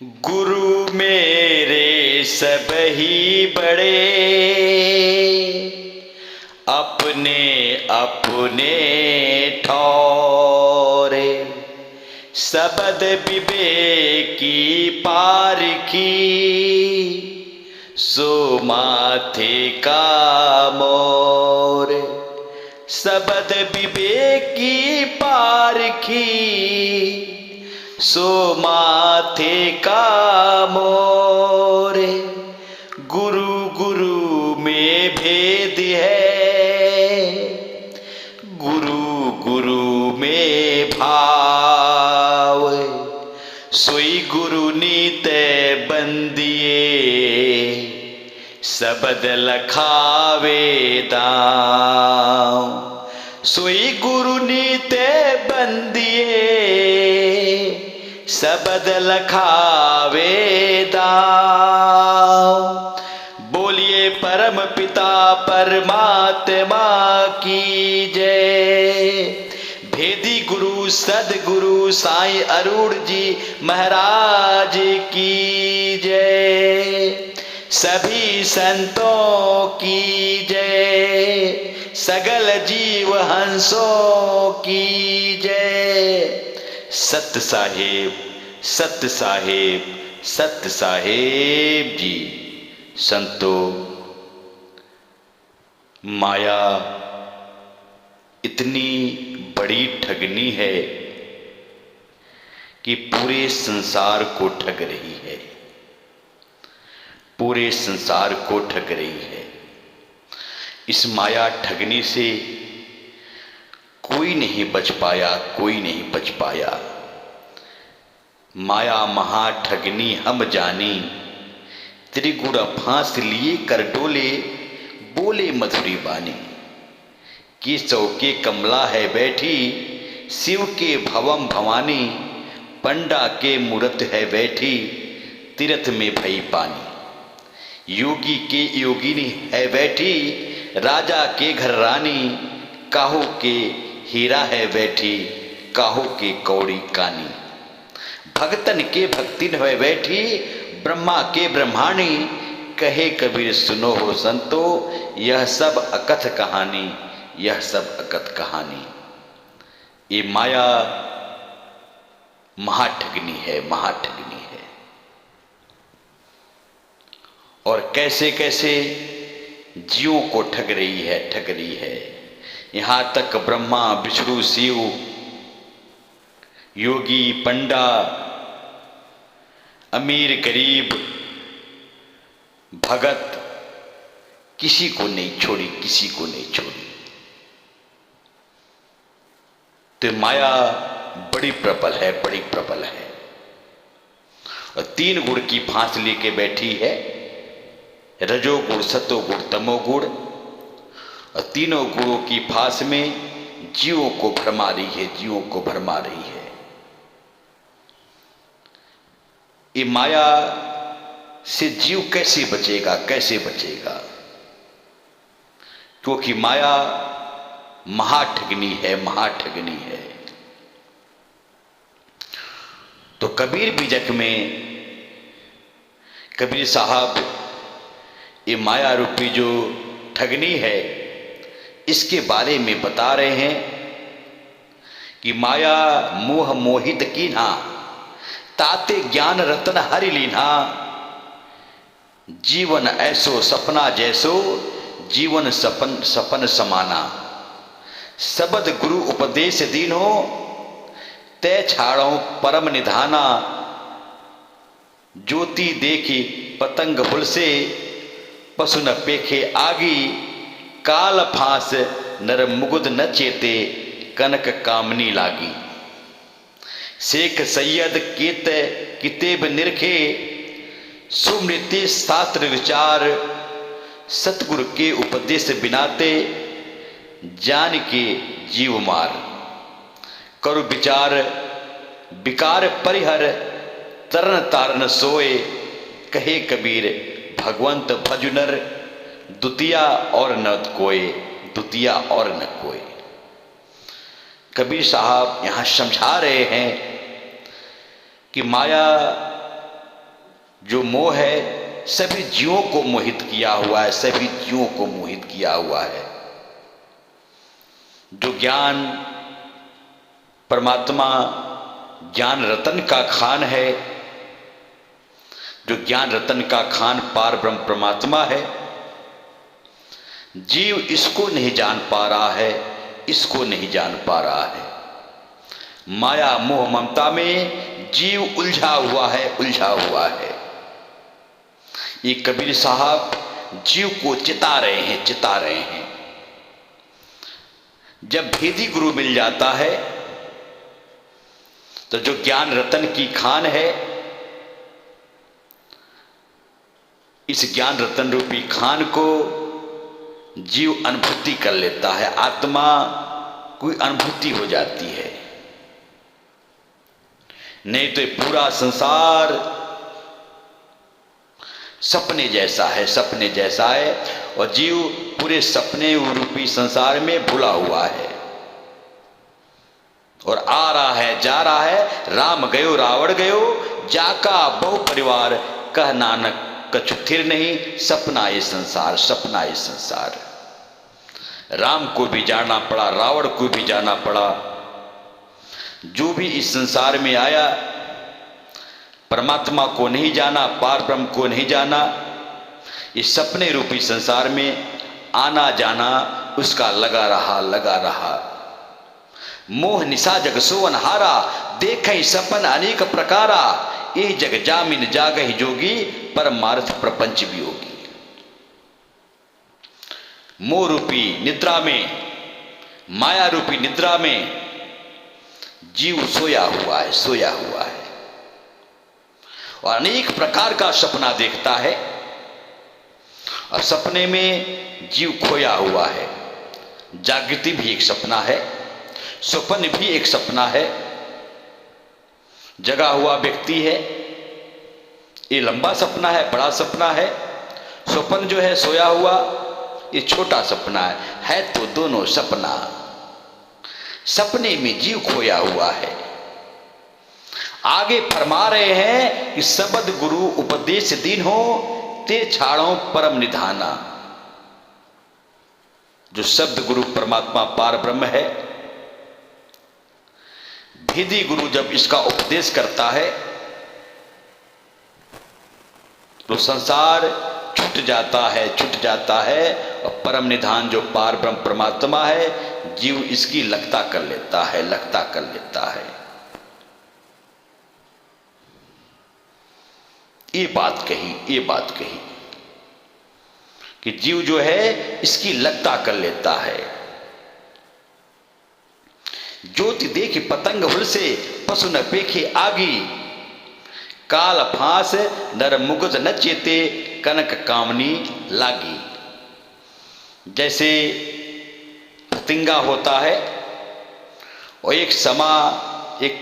गुरु मेरे सब ही बड़े, अपने अपने ठौरे। सबद विवेकी पारखी, सो माथे का मोरे। सबद विवेकी पारखी, सो माथे का मोरे। गुरु गुरु में भेद है, गुरु गुरु में भाव। सोई गुरु नीत बंदिए, सबद लखावे दाम। सोई गुरु नीत बंदिए, सबद लखावे दाम। बोलिए परम पिता परमात्मा की जय। भेदी गुरु सदगुरु साईं अरुण जी महाराज की जय। सभी संतों की जय, सगल जीव हंसों की जय। सत्य साहेब, सत्य साहेब, सत्य साहेब जी। संतों, माया इतनी बड़ी ठगनी है कि पूरे संसार को ठग रही है, पूरे संसार को ठग रही है। इस माया ठगनी से कोई नहीं बच पाया, कोई नहीं बच पाया। माया महा ठगनी हम जानी, त्रिगुण फांस लिए कर डोले, बोले मधुरी बानी। कि चौके कमला है बैठी, शिव के भवम भवानी। पंडा के मूरत है बैठी, तीर्थ में भई पानी। योगी के योगिनी है बैठी, राजा के घर रानी। काहू के हीरा है बैठी, काहू के कौड़ी कानी। भक्तन के भक्तिन है बैठी, ब्रह्मा के ब्रह्माणी। कहे कबीर सुनो हो संतो, यह सब अकथ कहानी, यह सब अकथ कहानी। ये माया महाठगनी है, महाठगनी है। और कैसे कैसे जीवों को ठग रही है, ठग रही है। यहां तक ब्रह्मा विष्णु शिव, योगी पंडा, अमीर गरीब, भगत, किसी को नहीं छोड़ी, किसी को नहीं छोड़ी। तो माया बड़ी प्रबल है, बड़ी प्रबल है। और तीन गुण की फांस लेके बैठी है, रजोगुण सतोगुण तमोगुण। और तीनों गुणों की फांस में जीवों को भरमा रही है, जीवों को भरमा रही है। ये माया से जीव कैसे बचेगा, कैसे बचेगा? क्योंकि माया महाठगनी है, महाठगनी है। तो कबीर बीजक में कबीर साहब ये माया रूपी जो ठगनी है, इसके बारे में बता रहे हैं कि माया मोह मोहित कीन्हा, ताते ज्ञान रतन हरि लीन्हा। जीवन ऐसो सपना जैसो, जीवन सपन सपन समाना। सबद गुरु उपदेश दीनो, तय छाड़ो परम निधाना। ज्योति देखी पतंग हुल से, पशु न पेखे आगी। काल फांस नर मुगुद न चेते, कनक कामनी लागी। शेख सैयद केत कितेब निरखे, सुमृति शास्त्र विचार। सतगुरु के उपदेश बिनाते, जान के जीव मार। करु विचार विकार परिहर, तरन तारन सोए। कहे कबीर भगवंत भजुनर, द्वितीया और न कोई, द्वितीया और न कोई। कबीर साहब यहां समझा रहे हैं कि माया जो मोह है सभी जीवों को मोहित किया हुआ है, सभी जीवों को मोहित किया हुआ है। जो ज्ञान परमात्मा ज्ञान रतन का खान है, जो ज्ञान रतन का खान पार ब्रह्म परमात्मा है, जीव इसको नहीं जान पा रहा है, इसको नहीं जान पा रहा है। माया मोह ममता में जीव उलझा हुआ है, उलझा हुआ है। ये कबीर साहब जीव को चिता रहे हैं, चिता रहे हैं। जब भेदी गुरु मिल जाता है तो जो ज्ञान रतन की खान है, इस ज्ञान रतन रूपी खान को जीव अनुभूति कर लेता है, आत्मा कोई अनुभूति हो जाती है। नहीं तो पूरा संसार सपने जैसा है, सपने जैसा है, और जीव पूरे सपने रूपी संसार में भुला हुआ है और आ रहा है, जा रहा है। राम गयो रावण गयो, जाका बहु परिवार, कह नानक कछु थिर नहीं, सपना ये संसार, सपना ये संसार। राम को भी जाना पड़ा, रावण को भी जाना पड़ा। जो भी इस संसार में आया परमात्मा को नहीं जाना, पार ब्रह्म को नहीं जाना। इस सपने रूपी संसार में आना जाना उसका लगा रहा, लगा रहा। मोह निशा जग सोवन हारा, देखई सपन अनेक प्रकारा, ये जग जामिन जागहि जोगी, परमार्थ प्रपंच वियोगी। मोह रूपी निद्रा में, माया रूपी निद्रा में जीव सोया हुआ है, सोया हुआ है और अनेक प्रकार का सपना देखता है। और सपने में जीव खोया हुआ है। जागृति भी एक सपना है, स्वप्न भी एक सपना है। जगा हुआ व्यक्ति है, ये लंबा सपना है, बड़ा सपना है। स्वप्न जो है सोया हुआ, ये छोटा सपना है तो दोनों सपना। सपने में जीव खोया हुआ है। आगे फरमा रहे हैं कि सबद गुरु उपदेश दीन हो, ते छाड़ो परम निधाना। जो शब्द गुरु परमात्मा पार ब्रह्म है, भेदी गुरु जब इसका उपदेश करता है तो संसार छूट जाता है, छूट जाता है। और परम निधान जो पार ब्रह्म परमात्मा है, जीव इसकी लगता कर लेता है, लगता कर लेता है। ये बात कही, ये बात कही कि जीव जो है इसकी लगता कर लेता है। ज्योति देखी पतंग हुल से, पशु न पेखे आगी, काल फांस नर मुगध न चेते, कनक कामनी लागी। जैसे पतंगा होता है और एक समा एक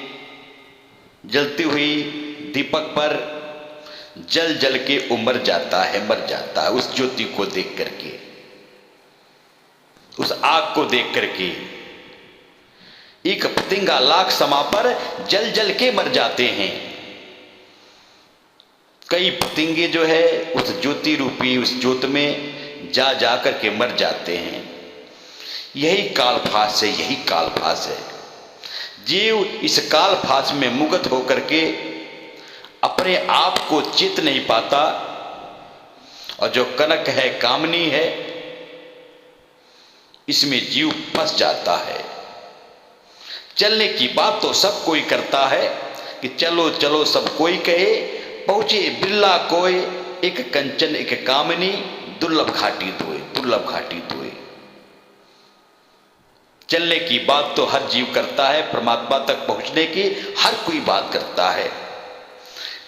जलती हुई दीपक पर जल जल के उमर जाता है, मर जाता है। उस ज्योति को देख करके, उस आग को देख करके एक पतंगा लाख समा पर जल जल के मर जाते हैं। कई पतंगे जो है उस ज्योति रूपी उस ज्योत में जा जा करके मर जाते हैं। यही कालफास है, यही कालफास है। जीव इस कालफास में मुगत होकर के अपने आप को चेत नहीं पाता। और जो कनक है, कामनी है, इसमें जीव फंस जाता है। चलने की बात तो सब कोई करता है कि चलो चलो सब कोई कहे, पहुंचे बिरला कोई, एक कंचन एक कामनी, दुर्लभ घाटी धोए, दुर्लभ घाटी धोए। चलने की बात तो हर जीव करता है, परमात्मा तक पहुंचने की हर कोई बात करता है,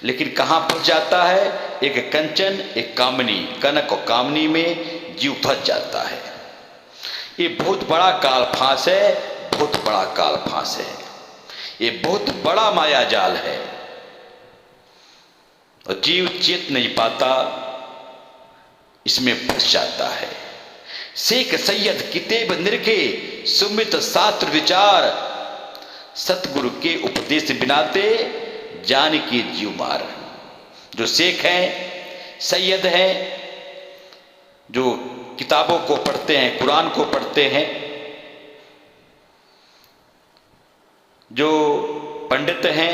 लेकिन कहां फंस जाता है? एक कंचन एक कामनी, कनक और कामनी में जीव फंस जाता है। ये बहुत बड़ा काल फांस है, बहुत बड़ा काल फांस है। ये बहुत बड़ा माया जाल है और जीव चेत नहीं पाता, इसमें फंस जाता है। शेख सैयद कितेब निरखे, सुमित शास्त्र विचार, सतगुरु के उपदेश बिनाते जान की जीव मार। जो शेख हैं, सैयद हैं, जो किताबों को पढ़ते हैं, कुरान को पढ़ते हैं, जो पंडित हैं,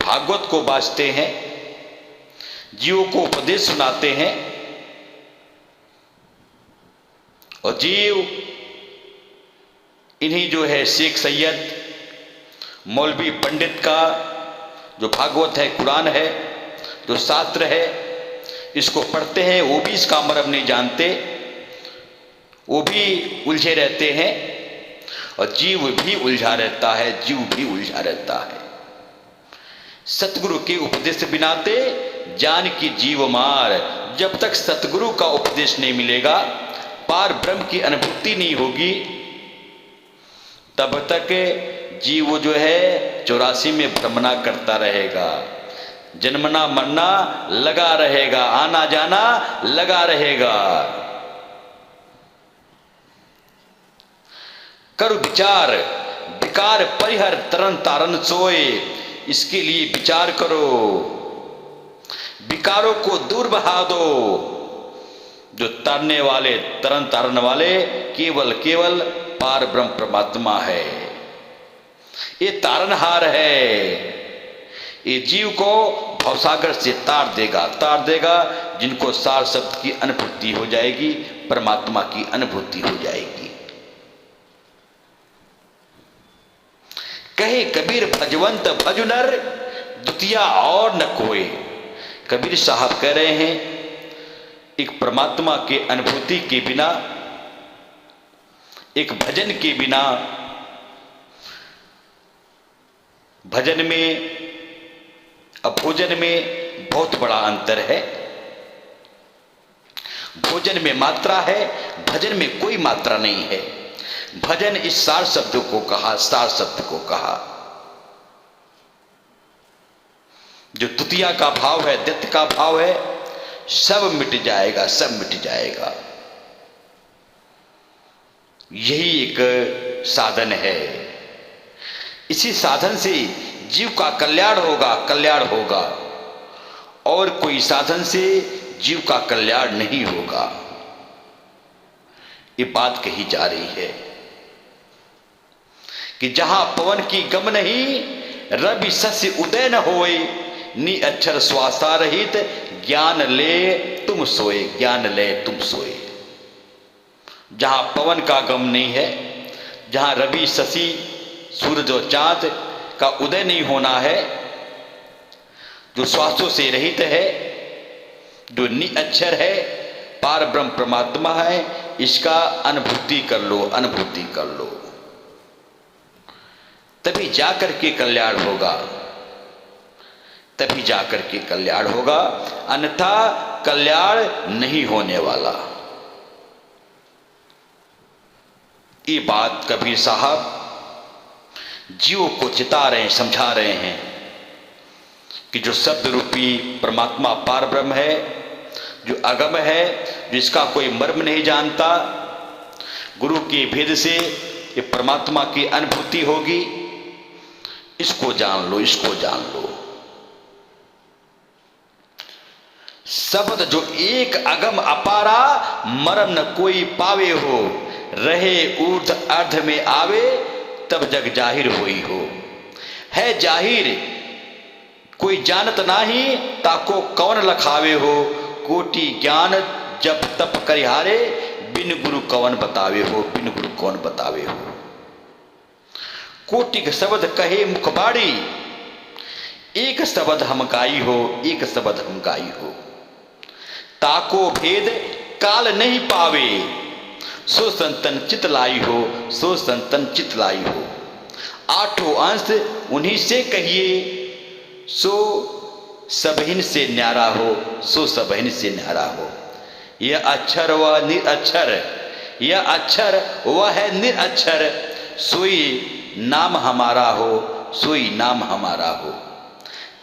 भागवत को बाँचते हैं, जीवों को उपदेश सुनाते हैं, और जीव इन्हीं जो है शेख सैयद, मौलवी, पंडित का जो भागवत है, कुरान है, जो शास्त्र है, इसको पढ़ते हैं। वो भी इसका मर्म नहीं जानते, वो भी उलझे रहते हैं, और जीव भी उलझा रहता है, जीव भी उलझा रहता है। सतगुरु के उपदेश बिनाते जान की जीव मार। जब तक सतगुरु का उपदेश नहीं मिलेगा, पार ब्रह्म की अनुभूति नहीं होगी, तब तक जीव जो है 84 में भ्रमणा करता रहेगा, जन्मना मरना लगा रहेगा, आना जाना लगा रहेगा। कर विचार विकार परिहर तरन तारन सोए, इसके लिए विचार करो, विकारों को दूर बहा दो। जो तरने वाले, तरन तारन वाले केवल केवल पार ब्रह्म परमात्मा है। ये तारनहार है, ये जीव को भवसागर से तार देगा। जिनको सार शब्द की अनुभूति हो जाएगी, परमात्मा की अनुभूति हो जाएगी। कहे कबीर भजवंत भजुनर, द्वितीया और न कोई। कबीर साहब कह रहे हैं, एक परमात्मा के अनुभूति के बिना, एक भजन के बिना, भजन में और भोजन में बहुत बड़ा अंतर है। भोजन में मात्रा है, भजन में कोई मात्रा नहीं है। भजन इस सार शब्द को कहा, सार शब्द को कहा। जो तुतिया का भाव है, दैत्य का भाव है, सब मिट जाएगा, सब मिट जाएगा। यही एक साधन है। इसी साधन से जीव का कल्याण होगा, और कोई साधन से जीव का कल्याण नहीं होगा। ये बात कही जा रही है कि जहां पवन की गम नहीं, रवि शशि उदय न होए, नि अक्षर श्वासा रहित, ज्ञान ले तुम सोए, ज्ञान ले तुम सोए। जहां पवन का गम नहीं है, जहां रवि शशि सूरज और चांद का उदय नहीं होना है, जो श्वासों से रहित है, जो निअक्षर है, पार ब्रह्म परमात्मा है, इसका अनुभूति कर लो, अनुभूति कर लो, तभी जाकर के कल्याण होगा, तभी जाकर के कल्याण होगा, अन्यथा कल्याण नहीं होने वाला। ये बात कबीर साहब जीवों को चिता रहे हैं, समझा रहे हैं कि जो शब्द रूपी परमात्मा पार ब्रह्म है, जो अगम है, जिसका कोई मर्म नहीं जानता, गुरु के भेद से ये परमात्मा की अनुभूति होगी। इसको जान लो, इसको जान लो। शब्द जो एक अगम अपारा, मरम न कोई पावे हो, रहे ऊर्ध अर्ध में आवे, तब जग जाहिर होई हो। है जाहिर कोई जानत नाही, ताको कौन लखावे हो, कोटि ज्ञान जब तप करिहारे, बिन गुरु कौन बतावे हो, बिन गुरु कौन बतावे हो। कोटि शब्द कहे मुखबाड़ी, एक शब्द हम गाई हो, एक शब्द हम गाई हो। ताको भेद काल नहीं पावे, सो संतन चित लाई हो, सो संतन चित लाई हो। आठों अंश उन्हीं से कहिए, सो सबहिन से न्यारा हो, सो सबहिन से न्यारा हो। यह अक्षर व निरक्षर, यह अक्षर वह है निरक्षर, सोई नाम हमारा हो, सोई नाम हमारा हो।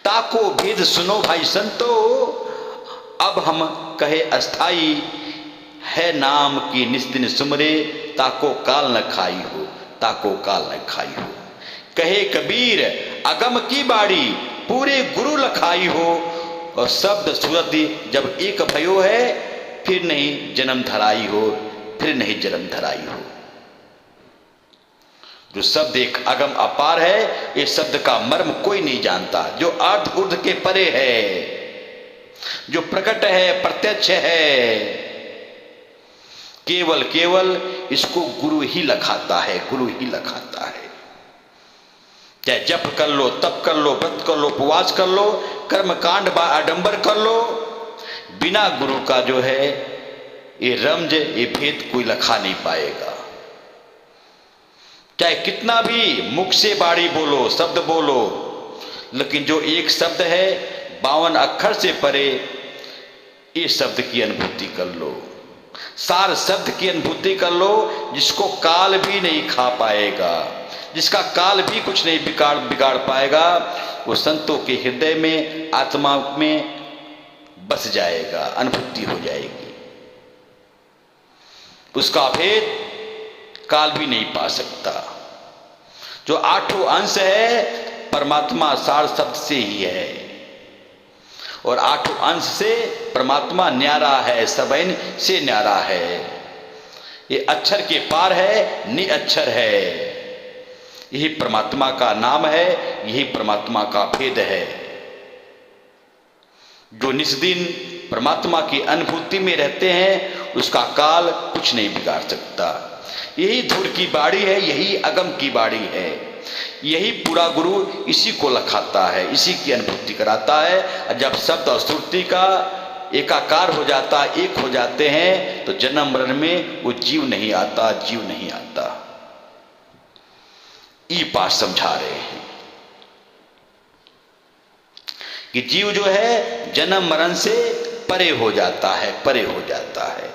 ताको भेद सुनो भाई संतो, अब हम कहे अस्थाई, है नाम की निस्दिन सुमरे, ताको काल न खाई हो, ताको काल न खाई हो। कहे कबीर अगम की बाड़ी, पूरे गुरु लखाई हो, और शब्द सूरत जब एक भयो है, फिर नहीं जन्म धराई हो, फिर नहीं जन्म धराई हो। जो शब्द एक अगम अपार है, ये शब्द का मर्म कोई नहीं जानता। जो अर्थ ऊर्ध्व के परे है, जो प्रकट है, प्रत्यक्ष है, केवल केवल इसको गुरु ही लखाता है, गुरु ही लखाता है। चाहे जप कर लो, तप कर लो, व्रत कर लो, उपवास कर लो, कर्म कांड बा आडंबर कर लो, बिना गुरु का जो है ये रमज, ये भेद कोई लखा नहीं पाएगा। चाहे कितना भी मुख से बाणी बोलो, शब्द बोलो, लेकिन जो एक शब्द है 52 अक्षर से परे, इस शब्द की अनुभूति कर लो, सार शब्द की अनुभूति कर लो, जिसको काल भी नहीं खा पाएगा, जिसका काल भी कुछ नहीं बिगाड़ पाएगा, वो संतों के हृदय में, आत्मा में बस जाएगा, अनुभूति हो जाएगी। उसका भेद काल भी नहीं पा सकता। जो आठों अंश है, परमात्मा सार शब्द से ही है, और आठों अंश से परमात्मा न्यारा है, सबैन से न्यारा है। ये अक्षर के पार है, निअक्षर है। यही परमात्मा का नाम है, यही परमात्मा का भेद है। जो निस्दिन परमात्मा की अनुभूति में रहते हैं, उसका काल कुछ नहीं बिगाड़ सकता। यही धूर की बाड़ी है, यही अगम की बाड़ी है, यही पूरा गुरु इसी को लखाता है, इसी की अनुभूति कराता है। जब शब्द और श्रुति का एकाकार हो जाता, एक हो जाते हैं, तो जन्म मरण में वो जीव नहीं आता, जीव नहीं आता। ये बात समझा रहे हैं कि जीव जो है जन्म मरण से परे हो जाता है, परे हो जाता है।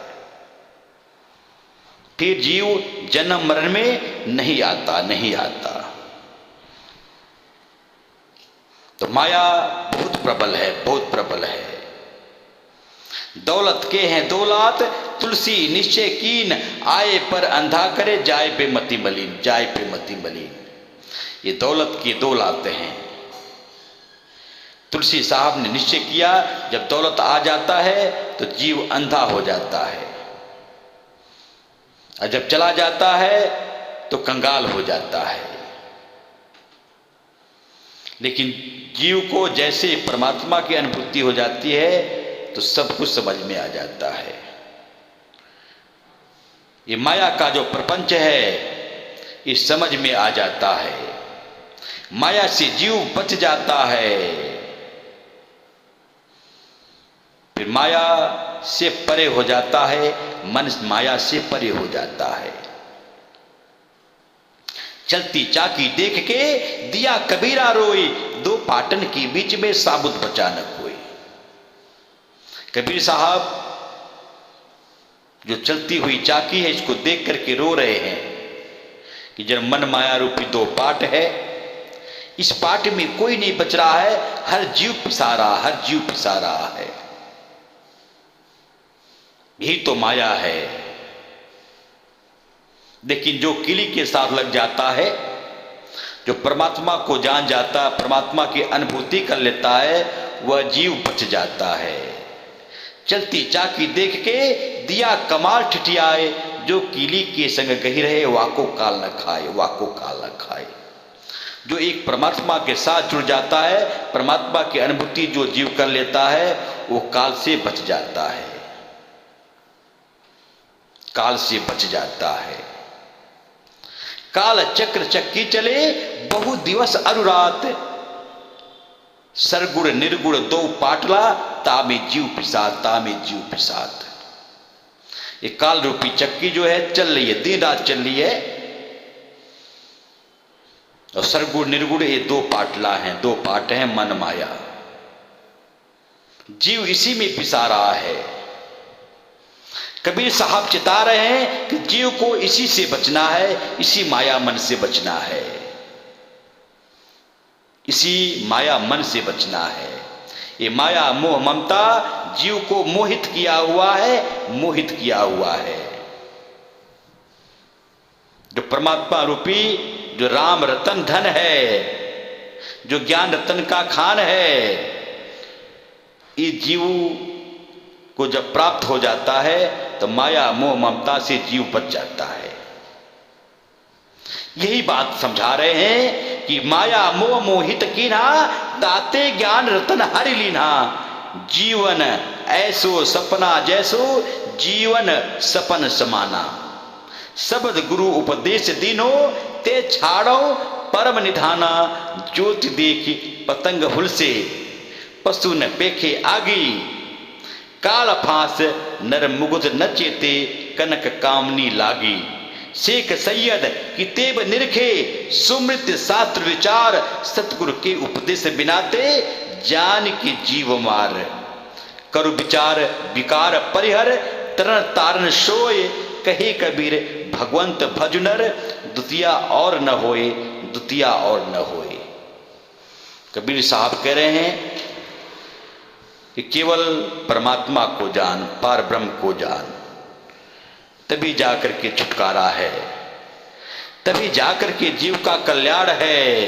फिर जीव जन्म मरण में नहीं आता, नहीं आता। तो माया बहुत प्रबल है, बहुत प्रबल है। दौलत के हैं दौलात, तुलसी निश्चय कीन, आए पर अंधा करे, जाए पे मति मलिन, जाए पे मति मलिन। ये दौलत की दौलात हैं। तुलसी साहब ने निश्चय किया, जब दौलत आ जाता है तो जीव अंधा हो जाता है, और जब चला जाता है तो कंगाल हो जाता है। लेकिन जीव को जैसे परमात्मा की अनुभूति हो जाती है, तो सब कुछ समझ में आ जाता है। ये माया का जो प्रपंच है, ये समझ में आ जाता है। माया से जीव बच जाता है, फिर माया से परे हो जाता है, मन माया से परे हो जाता है। चलती चाकी देख के दिया कबीरा रोई, दो पाटन के बीच में साबुत बचा न कोई। कबीर साहब जो चलती हुई चाकी है, इसको देख करके रो रहे हैं कि जब मन माया रूपी दो पाट है, इस पाट में कोई नहीं बच रहा है, हर जीव पिसा रहा, हर जीव पिसा रहा है। यही तो माया है। लेकिन जो किली के साथ लग जाता है, जो परमात्मा को जान जाता, परमात्मा की अनुभूति कर लेता है, वह जीव बच जाता है। चलती चाकी देख के दिया कमाल ठिठियाए, जो कीली के संग गही रहे, वाको काल न खाए, वाको काल न खाए। जो एक परमात्मा के साथ जुड़ जाता है, परमात्मा की अनुभूति जो जीव कर लेता है, वो काल से बच जाता है, काल से बच जाता है। काल चक्र चक्की चले, बहु दिवस अरुरात, सरगुण निर्गुण दो पाटला, तामे जीव पिसात, तामे जीव पिसात। ये काल रूपी चक्की जो है चल रही है, दिन रात चल रही है, और सरगुण निर्गुण ये दो पाटला हैं, दो पाट हैं मन माया। जीव इसी में पिसा रहा है। कबीर साहब चिता रहे हैं कि जीव को इसी से बचना है, इसी माया मन से बचना है, इसी माया मन से बचना है। ये माया मोह ममता जीव को मोहित किया हुआ है, मोहित किया हुआ है। जो परमात्मा रूपी, जो राम रतन धन है, जो ज्ञान रतन का खान है, इस जीव को जब प्राप्त हो जाता है तो माया मोह ममता से जीव बच जाता है। यही बात समझा रहे हैं कि माया मोह मोहित कीन्हा, ताते ज्ञान रतन हरि लीन्हा। जीवन ऐसो सपना जैसो, जीवन सपन समाना। शब्द गुरु उपदेश दीनो, ते छाड़ो परम निधाना। ज्योति देखी पतंग हुल से, पशु न पेखे आगी। काल फांस नर मुगुद न चेते, कनक कामनी लागी। शेख सैयद कितेब निरखे, सुमृत शास्त्र विचार। सतगुरु के उपदेश बिनाते, जान के जीव मार। करु विचार विकार परिहर, तरण तारण सोय। कहे कबीर भगवंत भजुनर, द्वितीया और न होए, द्वितीया और न होए। कबीर साहब कह रहे हैं कि केवल परमात्मा को जान, पार ब्रह्म को जान, तभी जाकर के छुटकारा है, तभी जाकर के जीव का कल्याण है।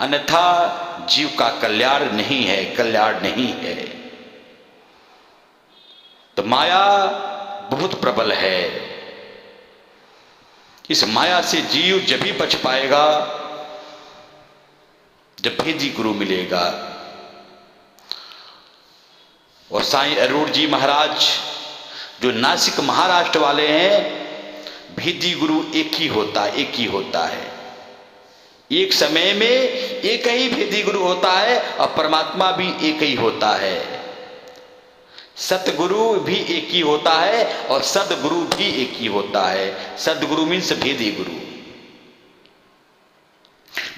अन्यथा जीव का कल्याण नहीं है, कल्याण नहीं है। तो माया बहुत प्रबल है। इस माया से जीव जब भी बच पाएगा जब भेदी गुरु मिलेगा। और साईं अरूण जी महाराज जो नासिक महाराष्ट्र वाले हैं, भेदी गुरु एक ही होता है, एक ही होता है। एक समय में एक ही भेदी गुरु होता है और परमात्मा भी एक ही होता है। सतगुरु भी एक ही होता है और सदगुरु भी एक ही होता है। सदगुरु मीन्स भेदी गुरु।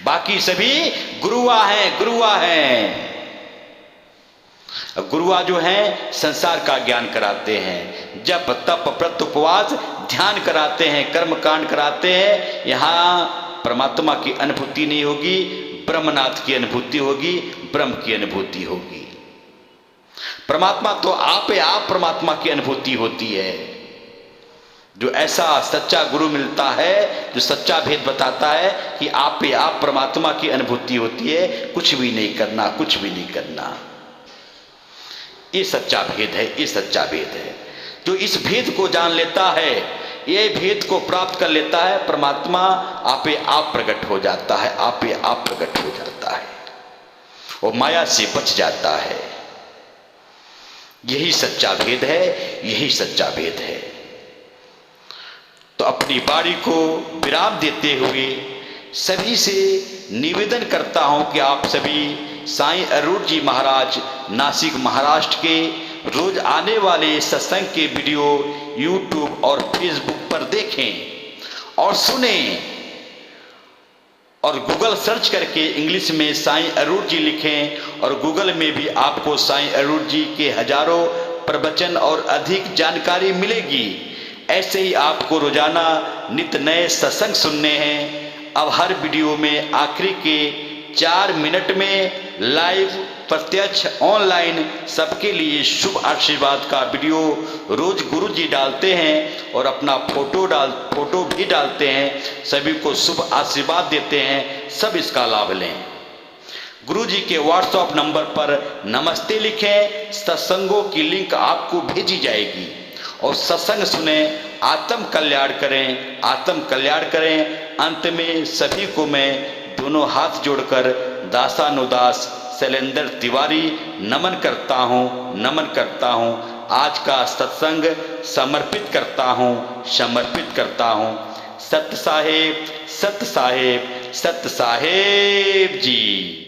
बाकी सभी गुरुआ हैं, गुरुआ हैं। गुरुआ जो हैं संसार का ज्ञान कराते हैं, जप तप व्रत उपवास ध्यान कराते हैं, कर्म कांड कराते हैं। यहां परमात्मा की अनुभूति नहीं होगी, ब्रह्मनाथ की अनुभूति होगी, ब्रह्म की अनुभूति होगी। परमात्मा तो आप परमात्मा की अनुभूति होती है। जो ऐसा सच्चा गुरु मिलता है, जो सच्चा भेद बताता है कि आप परमात्मा की अनुभूति होती है, कुछ भी नहीं करना, कुछ भी नहीं करना। ये सच्चा भेद है, ये सच्चा भेद है। जो इस भेद को जान लेता है, ये भेद को प्राप्त कर लेता है, परमात्मा आप प्रकट हो जाता है, आप प्रकट हो जाता है, वो माया से बच जाता है। यही सच्चा भेद है, यही सच्चा भेद है। तो अपनी वाणी को विराम देते हुए सभी से निवेदन करता हूं कि आप सभी साईं अरूण जी महाराज नासिक महाराष्ट्र के रोज आने वाले सत्संग के वीडियो यूट्यूब और फेसबुक पर देखें और सुनें, और गूगल सर्च करके इंग्लिश में साईं अरूण जी लिखें और गूगल में भी आपको साईं अरूण जी के हजारों प्रवचन और अधिक जानकारी मिलेगी। ऐसे ही आपको रोजाना नित नए सत्संग सुनने हैं। अब हर वीडियो में आखिरी के 4 मिनट में लाइव प्रत्यक्ष ऑनलाइन सबके लिए शुभ आशीर्वाद का वीडियो रोज गुरु जी डालते हैं और अपना फोटो भी डालते हैं। सभी को शुभ आशीर्वाद देते हैं, सब इसका लाभ लें। गुरु जी के व्हाट्सएप नंबर पर नमस्ते लिखें, सत्संगों की लिंक आपको भेजी जाएगी और सत्संग सुने, आत्म कल्याण करें, आत्म कल्याण करें। अंत में सभी को मैं दोनों हाथ जोड़कर दासानुदास शैलेंद्र तिवारी नमन करता हूँ। आज का सत्संग समर्पित करता हूँ। सत साहेब, सत साहेब, सत साहेब जी।